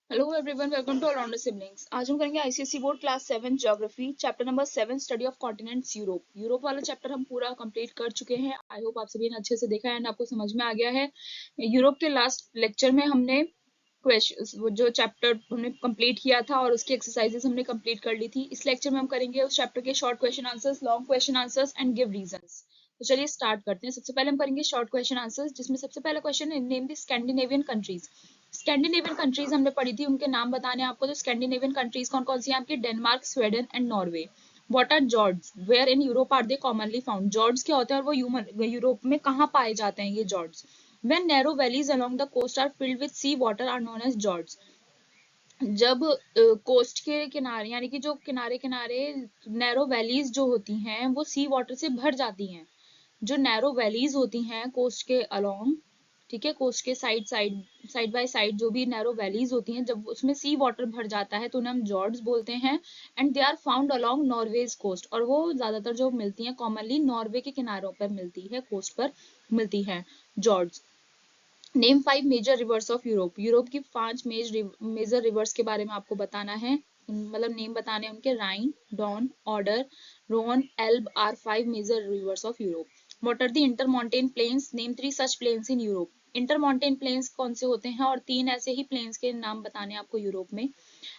Hello everyone, welcome to all rounder siblings. आज हम करेंगे ICSE board class 7 geography chapter number 7 study of continents Europe. Europe वाला chapter हम पूरा कंप्लीट कर चुके हैं। आई होप आप सभी ने अच्छे से देखा है एंड आपको समझ में आ गया है। यूरोप के लास्ट लेक्चर में हमने क्वेश्चन जो चैप्टर हमने कंप्लीट किया था और उसकी एक्सरसाइजेस हमने कंप्लीट कर ली थी। इस लेक्चर में हम करेंगे उस चैप्टर के short question answers, long question answers and give reasons. तो चलिए स्टार्ट करते हैं। सबसे पहले हम करेंगे शॉर्ट क्वेश्चन आंसर्स, जिसमें सबसे पहला क्वेश्चन है name the Scandinavian countries. Scandinavian countries हमने पढ़ी थी, उनके नाम बताने हैं आपको। तो स्कैंडिनेवियन कंट्रीज कौन कौन सी हैं आपकी? Denmark, Sweden and Norway. What are fjords? Where in Europe are they commonly found? Fjords क्या होते हैं और वो यूरोप में कहाँ पाए जाते हैं ये जॉर्ड्स? When narrow valleys along the coast are filled with sea water are known as fjords. जब कोस्ट के किनारे यानी कि जो किनारे किनारे नैरो वैलीज जो होती हैं वो सी वाटर से भर जाती हैं। जो नैरो वैलीज होती हैं कोस्ट के अलोंग, ठीक है, कोस्ट के साइड बाय साइड जो भी नैरो वैलीज होती हैं, जब उसमें सी वाटर भर जाता है तो उन्हें हम जॉर्ड्स बोलते हैं। And they are found along Norway's coast, और वो ज्यादातर जो मिलती हैं कॉमनली नॉर्वे के किनारों पर मिलती है, कोस्ट पर मिलती है fjords. Name 5 major rivers of Europe. Europe की 5 मेजर रिवर्स के बारे में आपको बताना है, मतलब नेम बताने हैं उनके। Rhine, Don, Oder, Rhone, Elbe are 5 major rivers of Europe. What are the intermontane plains? Name 3 such plains in Europe. Intermontane plains कौन से होते हैं? और 3 ऐसे ही प्लेन्स के नाम बताने हैं आपको यूरोप में।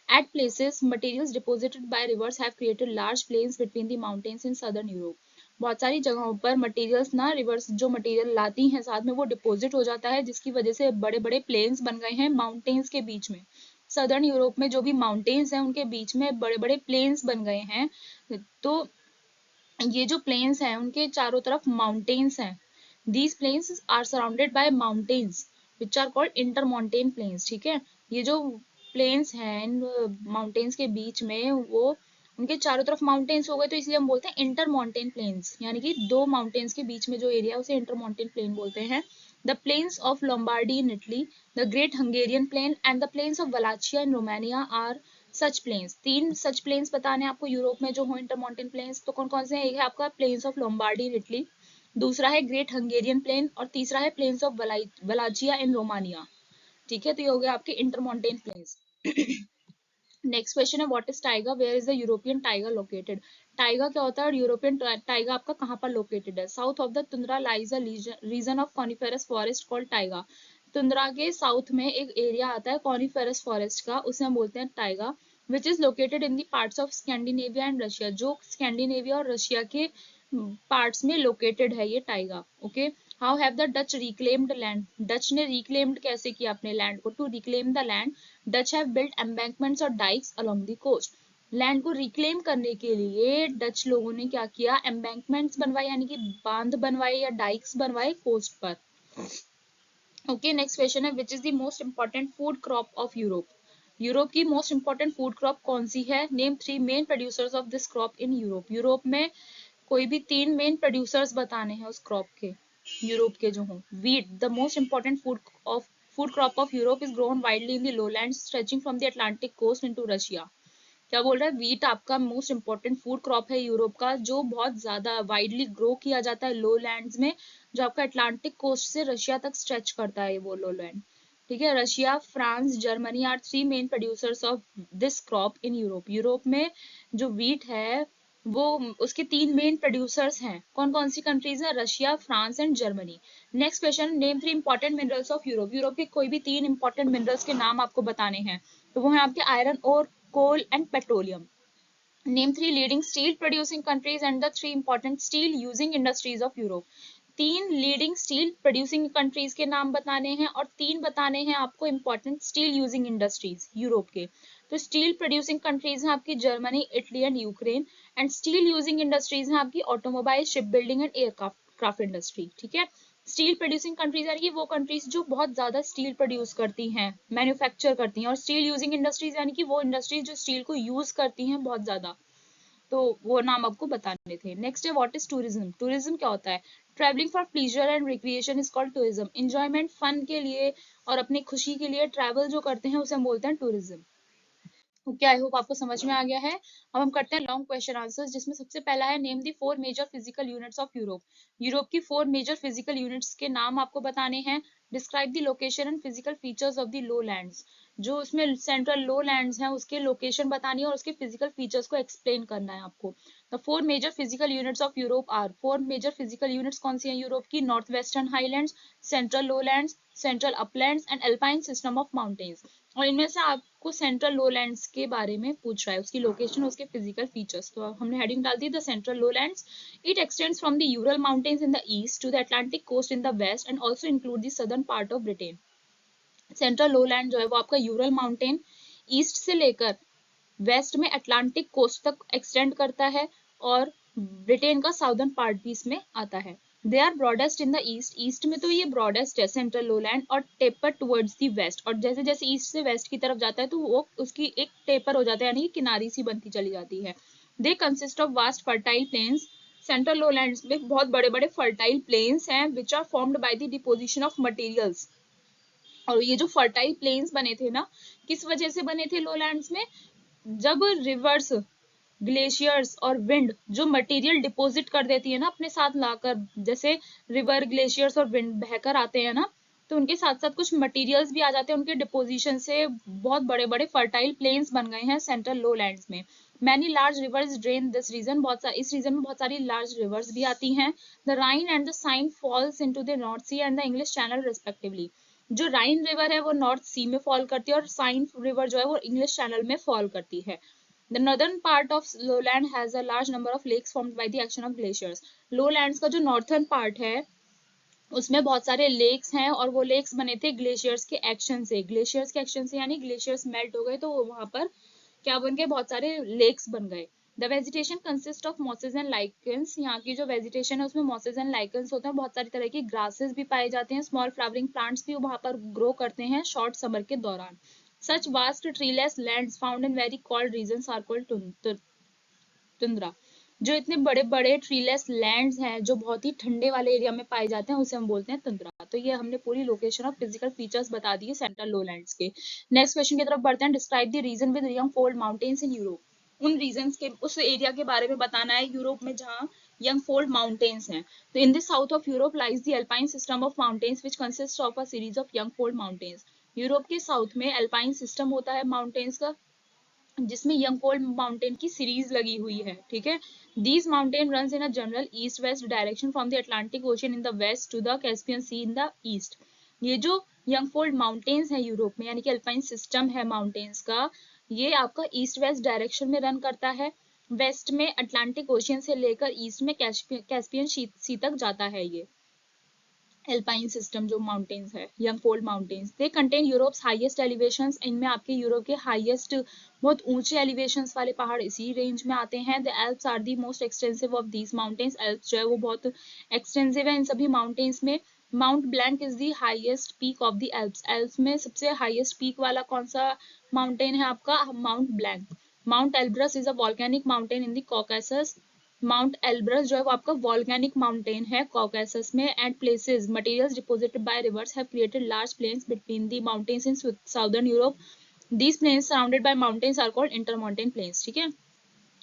At places, materials deposited by rivers have created large plains between the mountains in southern Europe. बहुत सारी जगहों पर मटेरियल्स ना, रिवर्स जो मटेरियल लाती हैं साथ में वो डिपॉजिट हो जाता है, जिसकी वजह से बड़े बड़े प्लेन्स बन गए हैं माउंटेन्स के बीच में। सदर्न यूरोप में जो भी माउंटेन्स हैं उनके बीच में बड़े बड़े प्लेन्स बन गए हैं। तो ये जो प्लेन्स हैं उनके चारों तरफ माउंटेन्स हैं। These plains are surrounded by mountains which are called intermontane plains. ठीक है, ये जो प्लेन्स हैं इन माउंटेन्स के बीच में, वो उनके चारों तरफ माउंटेन्स हो गए, तो इसलिए हम बोलते हैं इंटरमॉन्टेन प्लेन्स, यानी कि दो माउंटेन्स के बीच में जो एरिया है उसे इंटरमॉन्टेन प्लेन बोलते हैं। The plains of Lombardy in Italy, the great Hungarian plain and the plains of Wallachia in Romania are such plains. 3 such plains बताने हैं आपको यूरोप में जो हो इंटरमॉन्टेन प्लेन्स। तो कौन कौन से हैं? एक है आपका plains of Lombardy in Italy, दूसरा है ग्रेट हंगेरियन प्लेन, और तीसरा है plains of Wallachia in Romania. ठीक है, तो ये हो गया आपके इंटरमॉन्टेन प्लेन्स। नेक्स्ट क्वेश्चन है what is taiga? Where is the European taiga located? Taiga क्या होता है और यूरोपियन टाइगा आपका कहाँ पर लोकेटेड है? South of the tundra lies a region of coniferous forest called taiga. Tundra के साउथ में एक एरिया आता है कॉनिफेरस फॉरेस्ट का, उसे हम बोलते हैं taiga, which is located in the parts of Scandinavia and Russia. जो स्कैंडिनेविया और रशिया के पार्ट्स में लोकेटेड है ये taiga. Okay, how have the Dutch reclaimed land? Dutch ने रिक्लेम्ड कैसे किया अपने लैंड को? To reclaim the land Dutch have built embankments और dikes along the coast. Land को रिक्लेम करने के लिए डच लोगों ने क्या किया? एम्बैंकमेंट्स बनवाए, यानी कि बांध बनवाए या डाइक्स बनवाए कोस्ट पर। ओके, नेक्स्ट क्वेश्चन है which is the most important food crop of Europe? Europe की मोस्ट इंपॉर्टेंट फूड क्रॉप कौन सी है? Name 3 main producers of this crop in Europe. Europe में कोई भी 3 मेन प्रोड्यूसर्स बताने हैं उस क्रॉप के, यूरोप के जो हों। Wheat, the most important food crop of Europe, is grown widely in the lowlands stretching from the Atlantic coast into Russia. क्या बोल रहा है? वीट आपका मोस्ट इंपॉर्टेंट फूड क्रॉप है यूरोप का, जो बहुत ज्यादा वाइडली ग्रो किया जाता है लो लैंड्स में, जो आपका अटलांटिक कोस्ट से रशिया तक स्ट्रेच करता है वो लो लैंड। ठीक है, Russia, France, Germany are 3 main producers of this crop in Europe. Europe में जो वीट है वो उसके 3 मेन प्रोड्यूसर्स हैं। कौन कौन सी कंट्रीज है? Russia, France and Germany. Next question, name 3 important minerals of Europe. Europe के कोई भी 3 इंपॉर्टेंट मिनरल्स के नाम आपको बताने हैं, तो वो है आपके आयरन और coal and petroleum. Name 3 leading steel producing countries and the 3 important steel using industries of Europe. 3 leading steel producing countries के नाम बताने हैं और 3 बताने हैं आपको important steel using industries Europe के। तो स्टील प्रोड्यूसिंग कंट्रीज हैं आपकी Germany, Italy and Ukraine, and steel using industries हैं आपकी automobile, ship building and aircraft industry. ठीक है, स्टील प्रोड्यूसिंग कंट्रीज यानी कि वो कंट्रीज जो बहुत ज्यादा स्टील प्रोड्यूस करती हैं, मैन्युफैक्चर करती हैं, और स्टील यूजिंग इंडस्ट्रीज यानी कि वो इंडस्ट्रीज जो स्टील को यूज करती हैं बहुत ज्यादा। तो वो नाम आपको बताने थे। नेक्स्ट है व्हाट इज टूरिज्म? टूरिज्म क्या होता है? Travelling for pleasure and recreation is called tourism. Enjoyment, fun के लिए और अपनी खुशी के लिए ट्रैवल जो करते हैं उसे हम बोलते हैं टूरिज्म। ओके, आई होप आपको समझ में आ गया है। अब हम करते हैं लॉन्ग क्वेश्चन आंसर्स, जिसमें सबसे पहला है name the 4 major physical units of Europe. Europe की 4 मेजर फिजिकल यूनिट्स के नाम आपको बताने हैं। Describe the location and physical features of the low lands. जो उसमें सेंट्रल लो लैंड्स हैं उसके लोकेशन बतानी है और उसके फिजिकल फीचर्स को एक्सप्लेन करना है आपको। The 4 major physical units of Europe are, 4 major physical units कौन सी हैं यूरोप की? North western highlands, central lowlands, central uplands and alpine system of mountains. और इनमें से आपको सेंट्रल लोलैंड्स के बारे में पूछ रहा है, उसकी लोकेशन, उसके फिजिकल फीचर्स। तो हमने हेडिंग डाल दी the central lowlands. It extends from the Ural mountains in the east to the Atlantic coast in the west and also include the southern part of Britain. Central lowland जो है वो आपका Ural mountain east से लेकर waste में Atlantic coast तक extend करता है और ब्रिटेन का साउदर्न पार्ट भी इसमें आता है। They are broadest in the east, east में तो ये ब्रॉडेस्ट है सेंट्रल लोलैंड, और टेपर टुवर्ड्स द वेस्ट, और जैसे जैसे ईस्ट से वेस्ट की तरफ जाता है तो वो उसकी एक टेपर हो जाता है, यानी कि किनारी सी बनती चली जाती है। They consist of vast fertile plains. Central lowlands में बहुत बड़े बड़े फर्टाइल प्लेन्स हैं which are formed by the deposition of materials. और ये जो फर्टाइल प्लेन्स बने थे ना, किस वजह से बने थे लोलैंड्स में? जब रिवर्स, ग्लेशियर्स और विंड जो मटेरियल डिपॉजिट कर देती है ना अपने साथ लाकर, जैसे रिवर, ग्लेशियर्स और विंड बहकर आते हैं ना, तो उनके साथ साथ कुछ मटेरियल्स भी आ जाते हैं उनके डिपोजिशन से। बहुत बड़े बड़े फर्टाइल प्लेन्स बन गए हैं सेंट्रल लोलैंड्स में। Many large rivers drain this region, इस रीजन में बहुत सारी लार्ज रिवर्स भी आती हैं। The Rhine and the Seine falls into the North Sea and the English Channel respectively. जो राइन रिवर है वो नॉर्थ सी में फॉल करती है और साइन रिवर जो है वो इंग्लिश चैनल में फॉल करती है। The northern part of lowland has a large number of lakes formed by the action of glaciers. Lowlands का जो northern part है उसमें बहुत सारे लेक्स हैं और वो लेक्स बने थे ग्लेशियर्स के एक्शन से। ग्लेशियर्स के एक्शन से यानी ग्लेशियर्स मेल्ट हो गए तो वहां पर क्या बन गए? बहुत सारे लेक्स बन गए। The vegetation consist of masses and lichens. यहाँ की जो वेजिटेशन है उसमें मॉसेज एंड लाइकेंस होते हैं, बहुत सारी तरह की ग्रासेस भी पाए जाते हैं, स्मॉल फ्लावरिंग प्लांट्स भी वहां पर ग्रो करते हैं शॉर्ट समर के दौरान। Such vast treeless lands found in very cold regions are called tundra. जो इतने बड़े बड़े ट्रीलेस लैंड्स हैं जो बहुत ही ठंडे वाले एरिया में पाए जाते हैं उसे हम बोलते हैं टुंड्रा। तो ये हमने पूरी लोकेशन और फिजिकल फीचर्स बता दिए सेंट्रल लोलैंड्स के। नेक्स्ट क्वेश्चन की तरफ बढ़ते हैं। Describe the region with young fold mountains in Europe. उन रीजंस के, उस एरिया के बारे में बताना है यूरोप में जहाँ यंग फोल्ड माउंटेन्स हैं। तो in the south of Europe lies the alpine system of mountains which consist of a series of young fold mountains. Europe के साउथ में अल्पाइन सिस्टम होता है माउंटेन्स का, जिसमें यंगफोल्ड माउंटेन की सीरीज लगी हुई है। ठीक है, these mountain run in a general east west direction from the Atlantic Ocean in the west to the Caspian Sea in the east. ये जो यंगफोल्ड माउंटेन्स है यूरोप में, यानी कि अल्पाइन सिस्टम है माउंटेन्स का, ये आपका ईस्ट वेस्ट डायरेक्शन में रन करता है। वेस्ट में अटलांटिक ओशियन से लेकर ईस्ट में कैस्पियन सी तक जाता है। ये एल्पाइन सिस्टम जो माउंटेन्स है, young fold mountains, they contain Europe's highest elevations. इनमें आपके यूरोप के हाईएस्ट, बहुत ऊंचे एलिवेशंस वाले पहाड़ इसी रेंज में आते हैं। The Alps are the most extensive of these mountains. Alps जो है वो बहुत एक्सटेंसिव है इन सभी माउंटेन्स में। Mount blank is the highest peak of the Alps. Alps में सबसे हाईएस्ट पीक वाला कौन सा माउंटेन है आपका? Mount Blanc. Mount Elbrus is a volcanic mountain in the Caucasus. Mount Elbrus जो है वो आपका वॉल्केनिक माउंटेन है कॉकेसस में। And places materials deposited by rivers have created large plains between the mountains in southern Europe. These plains surrounded by mountains are called intermountain plains. ठीक है,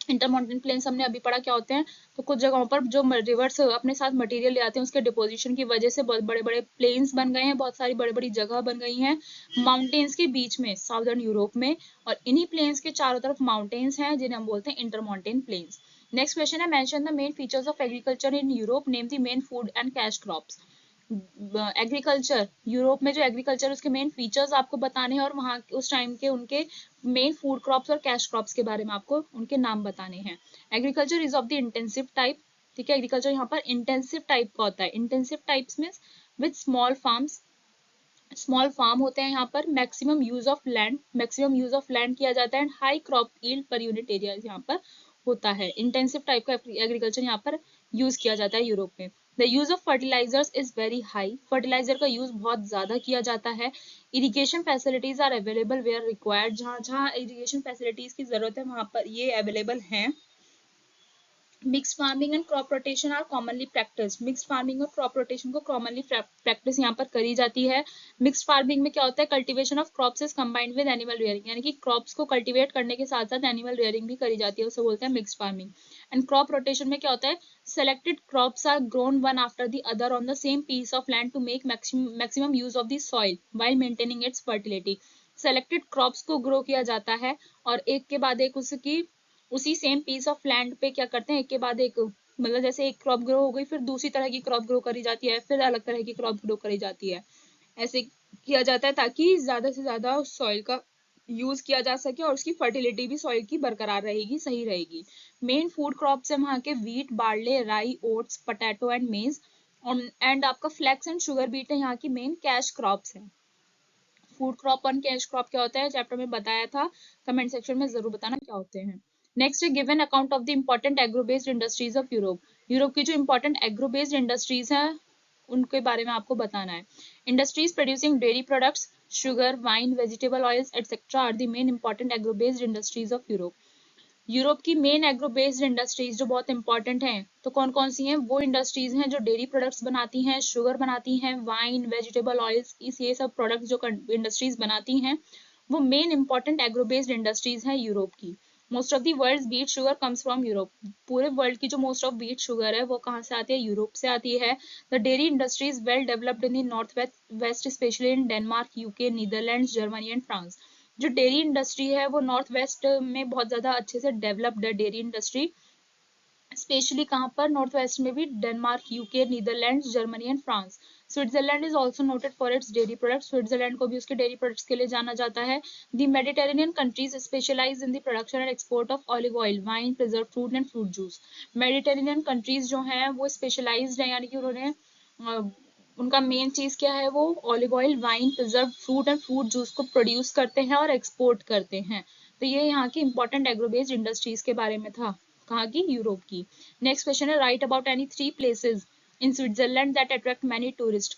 intermountain planes हमने अभी पढ़ा क्या होते हैं। तो कुछ जगहों पर जो रिवर्स अपने साथ मटेरियल ले आते हैं उसके डिपोजिशन की वजह से बहुत बड़े बड़े प्लेन्स बन गए हैं, बहुत सारी बड़ी बड़ी जगह बन गई हैं माउंटेन्स के बीच में साउदर्न यूरोप में। और इन्हीं प्लेन्स के चारों तरफ माउंटेन्स हैं जिन्हें हम बोलते हैं इंटरमाउंटेन प्लेन्स। नेक्स्ट क्वेश्चन है, mention the main features of agriculture in Europe, name the main food and cash crops. Agriculture, Europe में जो एग्रीकल्चर उसके मेन फीचर्स आपको बताने हैं और वहाँ उस टाइम के उनके मेन फूड क्रॉप्स और कैश क्रॉप्स के बारे में आपको उनके नाम बताने हैं। Agriculture is of the intensive type. ठीक है, एग्रीकल्चर यहाँ पर इंटेंसिव टाइप का होता है। Intensive types means with small farms, small farm होते हैं यहाँ पर। Maximum use of land, maximum use of land किया जाता है। And high crop yield per unit area यहाँ पर होता है। इंटेंसिव टाइप का एग्रीकल्चर यहाँ पर यूज किया जाता है यूरोप में। The use of fertilisers is very high. Fertiliser का यूज बहुत ज्यादा किया जाता है। Irrigation facilities are available where required. जहाँ जहाँ इरिगेशन फैसिलिटीज की जरूरत है वहां पर ये अवेलेबल हैं। Mix farming and crop rotation are commonly practice. Mix farming और क्रॉप रोटेशन को कॉमनली प्रैक्टिस यहाँ पर करी जाती है। मिक्स फार्मिंग में क्या होता है, cultivation of crops is combined with animal rearing, यानी कि क्रॉप्स को कल्टीवेट करने के साथ साथ एनिमल रेयरिंग भी करी जाती है, उसे बोलते हैं mix farming. And crop rotation में क्या होता है, selected crops are grown one after the other on the same piece of land to make maximum use of the soil while maintaining its fertility। selected crops को grow किया जाता है और एक के बाद एक उसकी उसी सेम पीस ऑफ लैंड पे क्या करते हैं, एक के बाद एक, मतलब जैसे एक क्रॉप ग्रो हो गई फिर दूसरी तरह की क्रॉप ग्रो करी जाती है, फिर अलग तरह की क्रॉप ग्रो करी जाती है। ऐसे किया जाता है ताकि ज्यादा से ज्यादा सॉइल का यूज किया जा सके और उसकी फर्टिलिटी भी सॉइल की बरकरार रहेगी, सही रहेगी। मेन फूड क्रॉप्स है वहाँ के वीट, बार्ले, राई, ओट्स, पोटैटो एंड मेज। एंड आपका फ्लैक्स एंड शुगर बीट है यहाँ की मेन कैश क्रॉप्स है। फूड क्रॉप और कैश क्रॉप क्या होता है चैप्टर में बताया था, कमेंट सेक्शन में जरूर बताना क्या होते हैं। नेक्स्ट है given account of the important agro based industries of Europe. Europe की जो इंपॉर्टेंट एग्रो बेस्ड इंडस्ट्रीज हैं उनके बारे में आपको बताना है। Industries producing dairy products, sugar, wine, vegetable oils etcetera are the main important agro based industries of Europe. Europe की मेन एग्रो बेस्ड इंडस्ट्रीज जो बहुत इंपॉर्टेंट हैं तो कौन कौन सी हैं, वो इंडस्ट्रीज हैं जो डेयरी प्रोडक्ट्स बनाती हैं, शुगर बनाती हैं, वाइन, वेजिटेबल ऑयल्स, इस ये सब प्रोडक्ट्स जो इंडस्ट्रीज बनाती हैं वो main important agro based industries हैं यूरोप की। Most of the world beet sugar comes from Europe. पूरे वर्ल्ड की जो मोस्ट ऑफ बीट शुगर है वो कहाँ से आती है, यूरोप से आती है। The dairy industry is well developed in the north west specially in Denmark, UK, Netherlands, Germany and France. जो डेयरी इंडस्ट्री है वो नॉर्थ वेस्ट में बहुत ज्यादा अच्छे से डेवलप्ड है डेयरी इंडस्ट्री, स्पेशली कहाँ पर, नॉर्थ वेस्ट में भी, Denmark, UK, Netherlands, Germany and France. Switzerland is also noted for its dairy products. Switzerland को भी उसके डेयरी प्रोडक्ट्स के लिए जाना जाता है। The Mediterranean countries specialise in the production and export of olive oil, wine, preserve fruit and fruit juice. Mediterranean countries जो हैं वो स्पेशलाइज्ड है, यानी कि उन्होंने उनका मेन चीज क्या है, वो olive oil, wine, preserve fruit and fruit juice को प्रोड्यूस करते हैं और एक्सपोर्ट करते हैं। तो ये यहाँ की इंपॉर्टेंट एग्रोबेस्ड इंडस्ट्रीज के बारे में था, कहाँ की, यूरोप की। नेक्स्ट क्वेश्चन है right about any 3 places in Switzerland that attract many tourist.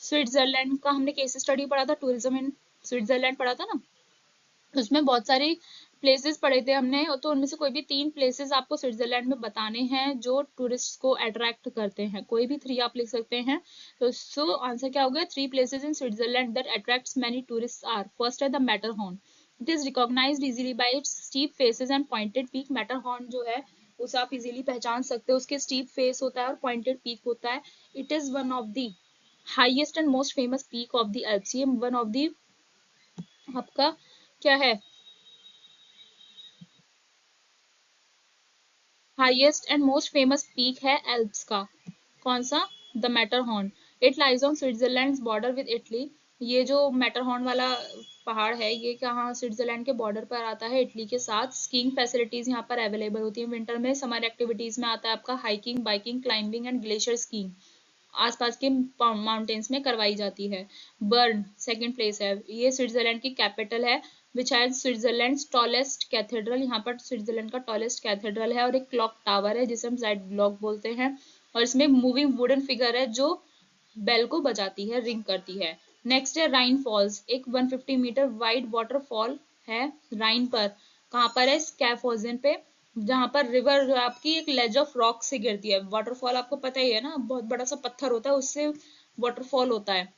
Switzerland का हमने केस स्टडी पढ़ा था, टूरिज्म इन स्विट्जरलैंड पढ़ा था ना, उसमें बहुत सारी प्लेसेस पढ़े थे हमने, तो उनमें से कोई भी 3 प्लेसेस आपको स्विट्जरलैंड में बताने हैं जो टूरिस्ट को अट्रैक्ट करते हैं, कोई भी 3 आप लिख सकते हैं। तो सो आंसर क्या होगा, 3 places in Switzerland that attracts many tourist are, first है the Matterhorn. It is recognised easily by its steep faces and pointed peak. Matterhorn जो है उसे आप इजीली पहचान सकते हो, उसके स्टीप फेस होता है और पॉइंटेड पीक होता है। It is one of the highest and most famous peak of the Alps. ये वन ऑफ द आपका क्या है, highest and most famous peak है एल्प्स का। कौन सा, the Matterhorn. It lies on Switzerland border with Italy. ये जो मैटरहॉर्न वाला पहाड़ है ये कहाँ, स्विट्जरलैंड के बॉर्डर पर आता है इटली के साथ। स्कीइंग फैसिलिटीज यहाँ पर अवेलेबल होती है विंटर में। समर एक्टिविटीज में आता है आपका hiking, biking, climbing and glacier skiing, आसपास के माउंटेन्स में करवाई जाती है। बर्न सेकंड प्लेस है, ये स्विट्जरलैंड की कैपिटल है, which has Switzerland tallest cathedral. यहाँ पर स्विट्जरलैंड का टॉलेस्ट कैथेड्रल है और एक क्लॉक टावर है जिसे हम ज़ाइड ब्लॉक बोलते हैं, और इसमें मूविंग वुडन फिगर है जो बेल को बजाती है, रिंग करती है। नेक्स्ट है राइन फॉल्स, एक 150 मीटर वाइड वाटरफॉल है राइन पर। कहाँ पर है, स्कैफोजन पे, जहाँ पर रिवर जो आपकी एक लेज ऑफ रॉक से गिरती है। वाटरफॉल आपको पता ही है ना, बहुत बड़ा सा पत्थर होता है उससे वाटरफॉल होता है।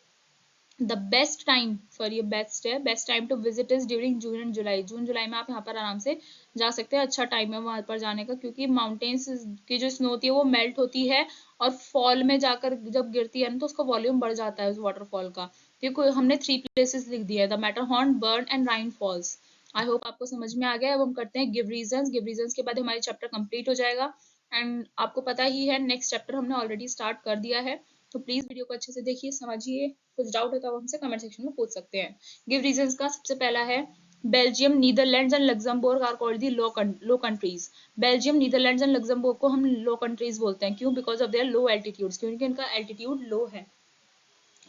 द बेस्ट टाइम, सॉरी ये बेस्ट है, best time to visit is during June and July. June July में आप यहाँ पर आराम से जा सकते हैं, अच्छा टाइम है वहां पर जाने का, क्योंकि माउंटेन्स की जो स्नो होती है वो मेल्ट होती है और फॉल में जाकर जब गिरती है ना तो उसका वॉल्यूम बढ़ जाता है उस वाटरफॉल का। क्योंकि हमने 3 प्लेसेस लिख दिया है, the Matterhorn, Bern and Rhine Falls. I hope आपको समझ में आ गया। अब हम करते हैं गिव रीजंस। गिव रीजंस के बाद हमारी चैप्टर कंप्लीट हो जाएगा। एंड आपको पता ही है नेक्स्ट चैप्टर हमने ऑलरेडी स्टार्ट कर दिया है, तो प्लीज वीडियो को अच्छे से देखिए, समझिए। कुछ डाउट है तो आप हमसे कमेंट सेक्शन में पूछ सकते हैं। गिव रीजंस का सबसे पहला है Belgium, Netherlands and Luxembourg are called the Low Countries. Belgium, Netherlands and Luxembourg को हम लो कंट्रीज बोलते हैं, क्यों, because of their low altitudes, क्योंकि इनका एल्टीट्यूड लो है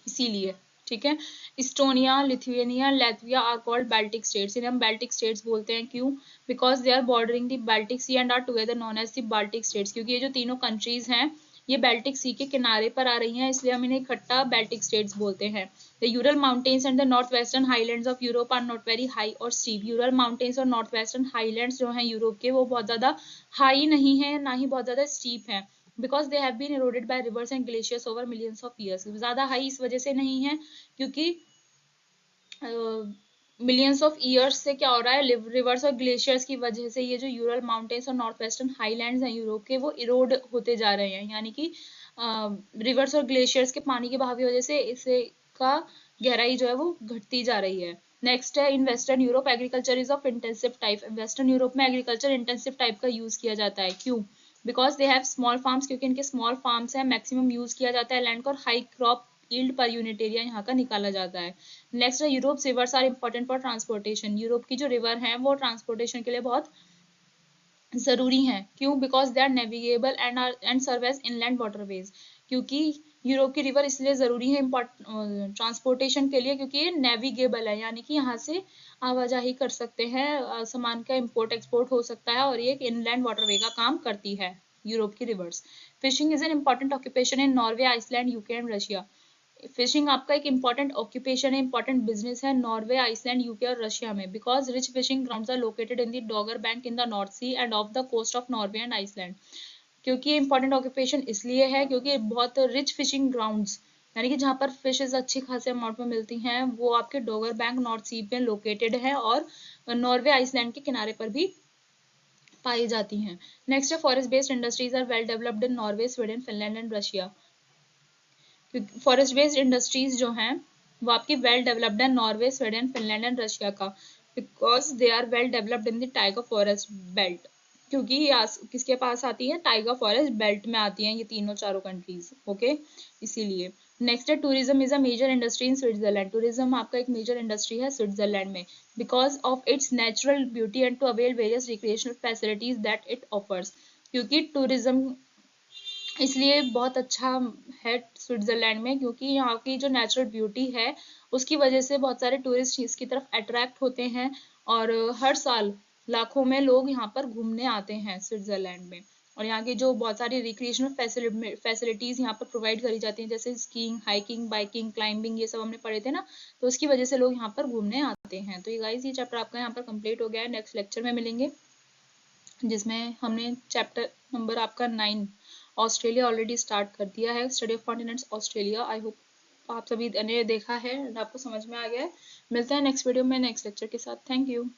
इसीलिए। ठीक है। Estonia, Lithuania, Latvia are called Baltic states. इन्हें हम बाल्टिक स्टेट्स बोलते हैं, क्यों, because they are bordering the Baltic Sea and are together known as the Baltic states. क्योंकि ये जो तीनों कंट्रीज हैं ये बेल्टिक सी के किनारे पर आ रही हैं, इसलिए हम इन्हें इकट्ठा बेल्टिक स्टेट्स बोलते हैं। The Ural Mountains and the north western highlands of Europe are not very high or steep. Ural Mountains और नॉर्थ वेस्टर्न हाईलैंड्स जो हैं यूरोप के, वो बहुत ज़्यादा हाई नहीं है, ना ही बहुत ज़्यादा स्टीप है, because they have been eroded by rivers and glaciers over millions of years. ज़्यादा हाई इस वजह से नहीं है क्योंकि मिलियंस ऑफ ईयर्स से क्या हो रहा है, रिवर्स और ग्लेशियर्स की वजह से ये जो यूरल माउंटेन्स और नॉर्थ वेस्टर्न हाईलैंड्स हैं यूरोप के, वो इरोड होते जा रहे हैं, यानी कि रिवर्स और ग्लेशियर्स के पानी के बहाव की वजह से इसे का गहराई जो है वो घटती जा रही है। नेक्स्ट है, in western Europe agriculture is of intensive type. Western Europe में एग्रीकल्चर इंटेंसिव टाइप का यूज किया जाता है। क्यों? Because they have small farms, क्योंकि इनके स्मॉल फार्म्स हैं, मैक्सिमम यूज किया जाता है लैंड को, और high crop yield per unit area यहाँ का निकाला जाता है। नेक्स्ट है, Europe rivers are important for transportation. Europe की जो रिवर हैं वो ट्रांसपोर्टेशन के लिए बहुत जरूरी हैं। क्यों? Because they are navigable and serve as inland waterways. क्योंकि यूरोप की रिवर इसलिए जरूरी है ट्रांसपोर्टेशन के लिए, क्योंकि ये नेविगेबल है, यानी कि यहाँ से आवाजाही कर सकते हैं, सामान का इम्पोर्ट एक्सपोर्ट हो सकता है, और ये एक इनलैंड वाटरवे का काम करती है यूरोप की rivers. Fishing is an important occupation in Norway, Iceland, UK and Russia. Fishing आपका एक इम्पॉर्टेंट ऑक्यूपेशन है, इम्पॉर्टेंट बिजनेस है नॉर्वे, आइसलैंड, यूके और रशिया में, because rich fishing grounds are located in the Dogger Bank in the North Sea and off the coast of Norway and Iceland. क्योंकि ये important occupation इसलिए है क्योंकि बहुत रिच फिशिंग ग्राउंड्स, यानी कि जहाँ पर फिशेज अच्छी खासे अमाउंट में मिलती हैं, वो आपके डॉगर बैंक नॉर्थ सी में लोकेटेड है, और नॉर्वे आइसलैंड के किनारे पर भी पाई जाती हैं। नेक्स्ट है, forest based industries are well developed in Norway, Sweden, Finland and Russia. Forest based industries जो हैं वो आपकी वेल डेवलप्ड है Norway, Sweden, Finland and Russia का, because they are well developed in the tiger forest belt. क्योंकि ये किसके पास आती है? टाइगर फॉरेस्ट बेल्ट में आती हैं ये तीनों चारों कंट्रीज। ओके, इसीलिए। नेक्स्ट है, tourism is a major industry in Switzerland. Tourism आपका एक मेजर इंडस्ट्री है स्विट्जरलैंड में, because of its natural beauty and to avail various recreational facilities that it offers. क्योंकि टूरिज्म इसलिए बहुत अच्छा है स्विट्जरलैंड में, क्योंकि यहाँ की जो नेचुरल ब्यूटी है उसकी वजह से बहुत सारे टूरिस्ट इसकी तरफ अट्रैक्ट होते हैं, और हर साल लाखों में लोग यहाँ पर घूमने आते हैं स्विट्जरलैंड में। और यहाँ की जो बहुत सारी रिक्रिएशनल फैसिलिटीज यहाँ पर प्रोवाइड करी जाती हैं, जैसे स्कीइंग, हाइकिंग, बाइकिंग, क्लाइंबिंग, ये सब हमने पढ़े थे ना, तो उसकी वजह से लोग यहाँ पर घूमने आते हैं। तो ये गाइस, ये चैप्टर आपका यहाँ पर कंप्लीट हो गया है। नेक्स्ट लेक्चर में मिलेंगे जिसमें हमने चैप्टर नंबर आपका 9 ऑस्ट्रेलिया ऑलरेडी स्टार्ट कर दिया है, study of continents Australia. I hope आप सभी ने देखा है, आपको समझ में आ गया है। मिलते हैं नेक्स्ट वीडियो में नेक्स्ट लेक्चर के साथ। Thank you.